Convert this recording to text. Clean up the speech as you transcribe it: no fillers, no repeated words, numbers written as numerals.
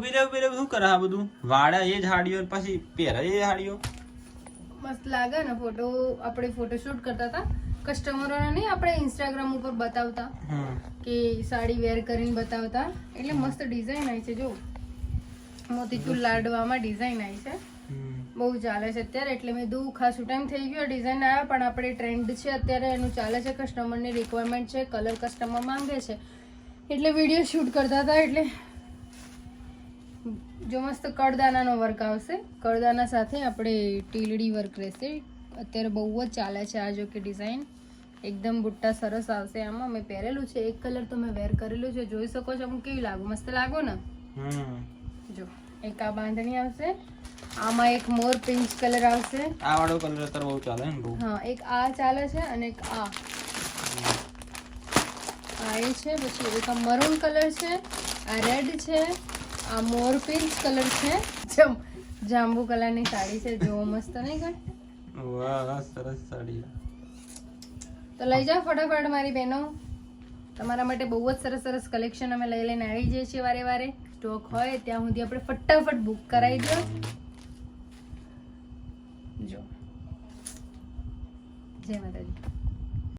બીરે શું કરે આ બધું? વાડા એ જ હાડીઓ પછી પહેરે એ હાડીઓ. મસ્ત લાગે ને ફોટો. આપણે ફોટોશૂટ કરતા હતા કસ્ટમરોને, નહીં આપણે ઇન્સ્ટાગ્રામ ઉપર બતાવતા કે સાડી વેર કરીને બતાવતા, એટલે મસ્ત ડિઝાઇન આવી છે. જો મોતીચૂર લાડવામાં ડિઝાઇન આવી છે, બહુ ચાલે છે અત્યારે. એટલે મેં દુ ખાસું ટાઈમ થઈ ગયો ડિઝાઇન આવ્યા, પણ આપણે ટ્રેન્ડ છે અત્યારે, એનું ચાલે છે, કસ્ટમરની રિક્વાયરમેન્ટ છે, કલર કસ્ટમર માંગે છે, એટલે વિડીયો શૂટ કરતા હતા. એટલે જો મસ્ત કડદાનાનો વર્ક આવશે, કડદાના સાથે આપણે ટીલડી વર્ક રહેશે. અત્યારે બહુ જ ચાલે છે આ. જો કે ડિઝાઇન એકદમ બુટ્ટા સરસ આવશે આમાં. મેં પહેરેલું છે, એક કલર તો મેં વેર કરેલું છે, જોઈ શકો છો. હું કેવી લાગુ? મસ્ત લાગો ને? જો એક આ બાંધણી આવશે, આમાં એક મોર પિંક કલર આવશે. આ વાળો કલર અત્યારે બહુ ચાલે ને બહુ. હા, એક આ ચાલે છે અને એક આ એ છે. પછી એક આ મરૂન કલર છે, આ રેડ છે, આ મોર પિંક કલર છે, જાંબુ કલરની સાડી છે. જો મસ્ત નહીં કઈ? વાહ, સરસ સાડી. તો લઈ જાઓ ફટાફટ મારી બહેનો. તમારા માટે બહુ જ સરસ સરસ કલેક્શન અમે લઈને આવી જઈએ છીએ વારે વારે. સ્ટોક હોય ત્યાં સુધી આપણે ફટાફટ બુક કરાવી દો. જો જય માતાજી.